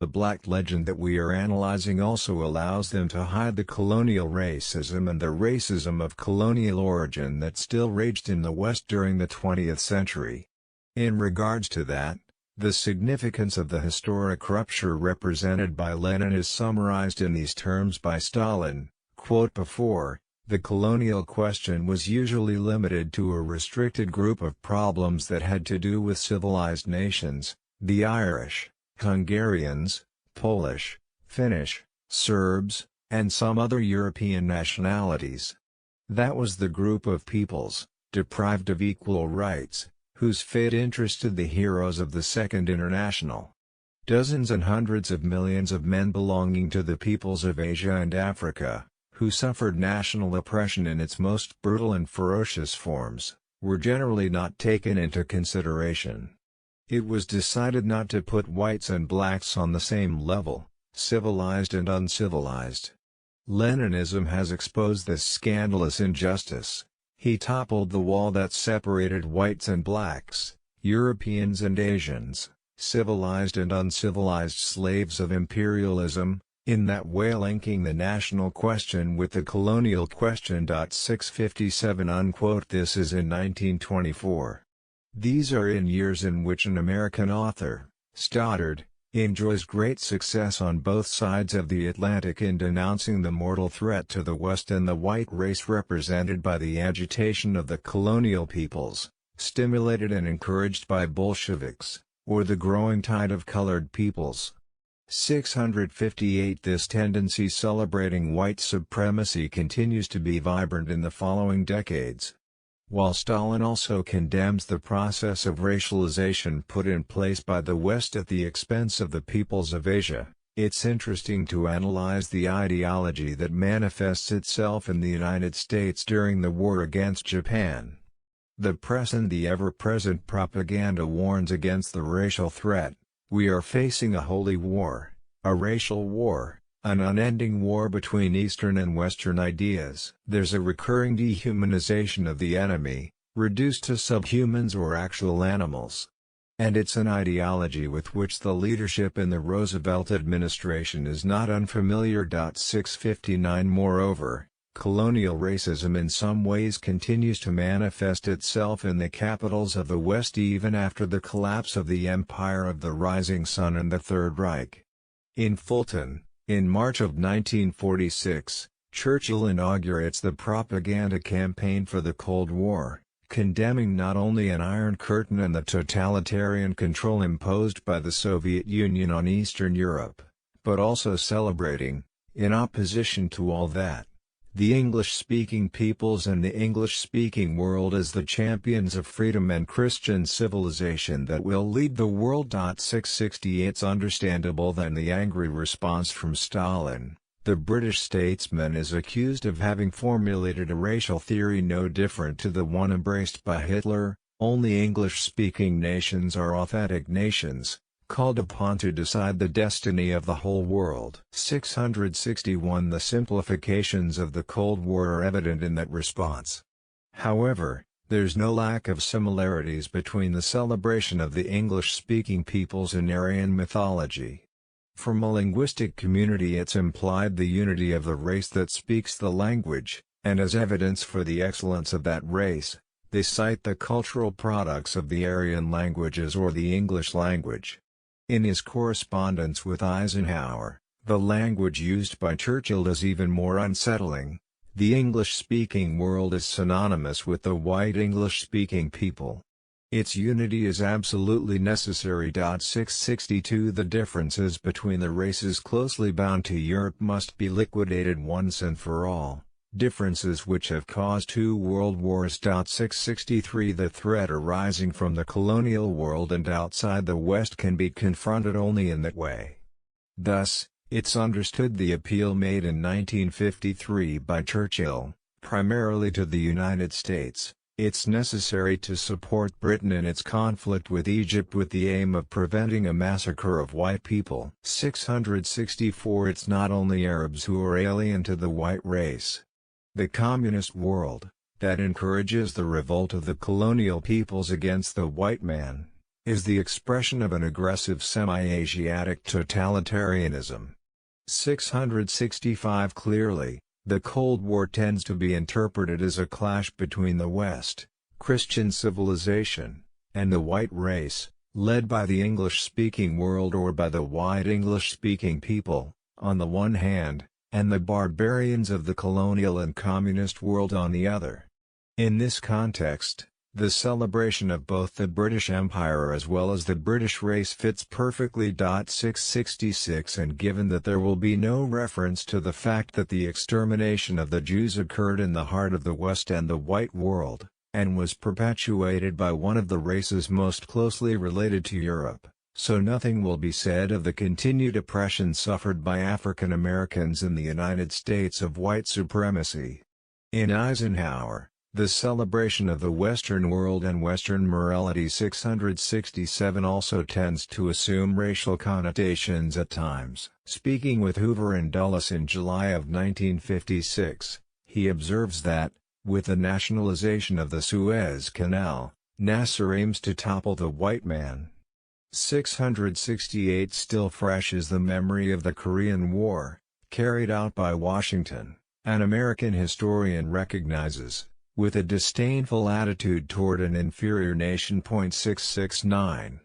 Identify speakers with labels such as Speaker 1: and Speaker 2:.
Speaker 1: The black legend that we are analyzing also allows them to hide the colonial racism and the racism of colonial origin that still raged in the West during the 20th century. In regards to that, the significance of the historic rupture represented by Lenin is summarized in these terms by Stalin, quote, "Before, the colonial question was usually limited to a restricted group of problems that had to do with civilized nations, the Irish, Hungarians, Polish, Finnish, Serbs, and some other European nationalities. That was the group of peoples, deprived of equal rights, whose fate interested the heroes of the Second International. Dozens and hundreds of millions of men belonging to the peoples of Asia and Africa, who suffered national oppression in its most brutal and ferocious forms, were generally not taken into consideration. It was decided not to put whites and blacks on the same level, civilized and uncivilized. Leninism has exposed this scandalous injustice. He toppled the wall that separated whites and blacks, Europeans and Asians, civilized and uncivilized slaves of imperialism, in that way linking the national question with the colonial question. 657 unquote. This is in 1924. These are in years in which an American author, Stoddard, enjoys great success on both sides of the Atlantic in denouncing the mortal threat to the West and the white race represented by the agitation of the colonial peoples, stimulated and encouraged by Bolsheviks, or the growing tide of colored peoples. 658 This tendency celebrating white supremacy continues to be vibrant in the following decades. While Stalin also condemns the process of racialization put in place by the West at the expense of the peoples of Asia, it's interesting to analyze the ideology that manifests itself in the United States during the war against Japan. The press and the ever-present propaganda warns against the racial threat. We are facing a holy war, a racial war, an unending war between Eastern and Western ideas. There's a recurring dehumanization of the enemy, reduced to subhumans or actual animals. And it's an ideology with which the leadership in the Roosevelt administration is not unfamiliar. 659 Moreover, colonial racism in some ways continues to manifest itself in the capitals of the West even after the collapse of the Empire of the Rising Sun and the Third Reich. In Fulton, in March of 1946, Churchill inaugurates the propaganda campaign for the Cold War, condemning not only an Iron Curtain and the totalitarian control imposed by the Soviet Union on Eastern Europe, but also celebrating, in opposition to all that, the English-speaking peoples and the English-speaking world as the champions of freedom and Christian civilization that will lead the world. 660 It's understandable that the angry response from Stalin, the British statesman, is accused of having formulated a racial theory no different to the one embraced by Hitler. Only English-speaking nations are authentic nations, called upon to decide the destiny of the whole world. 661 The simplifications of the Cold War are evident in that response. However, there's no lack of similarities between the celebration of the English-speaking peoples in Aryan mythology. From a linguistic community it's implied the unity of the race that speaks the language, and as evidence for the excellence of that race, they cite the cultural products of the Aryan languages or the English language. In his correspondence with Eisenhower, the language used by Churchill is even more unsettling. The English-speaking world is synonymous with the white English-speaking people. Its unity is absolutely necessary. 662 The differences between the races closely bound to Europe must be liquidated once and for all, differences which have caused 2 world wars. 663 The threat arising from the colonial world and outside the West can be confronted only in that way. Thus, it's understood the appeal made in 1953 by Churchill, primarily to the United States. It's necessary to support Britain in its conflict with Egypt with the aim of preventing a massacre of white people. 664 It's not only Arabs who are alien to the white race. The communist world, that encourages the revolt of the colonial peoples against the white man, is the expression of an aggressive semi-Asiatic totalitarianism. 665 Clearly, the Cold War tends to be interpreted as a clash between the West, Christian civilization, and the white race, led by the English-speaking world or by the white English-speaking people, on the one hand, and the barbarians of the colonial and communist world on the other. In this context, the celebration of both the British Empire as well as the British race fits perfectly. 666 And given that there will be no reference to the fact that the extermination of the Jews occurred in the heart of the West and the white world, and was perpetuated by one of the races most closely related to Europe, so nothing will be said of the continued oppression suffered by African Americans in the United States of white supremacy. In Eisenhower, the celebration of the Western world and Western morality 667 also tends to assume racial connotations at times. Speaking with Hoover and Dulles in July of 1956, he observes that, with the nationalization of the Suez Canal, Nasser aims to topple the white man. 668 Still fresh is the memory of the Korean War, carried out by Washington, an American historian recognizes, with a disdainful attitude toward an inferior nation. 669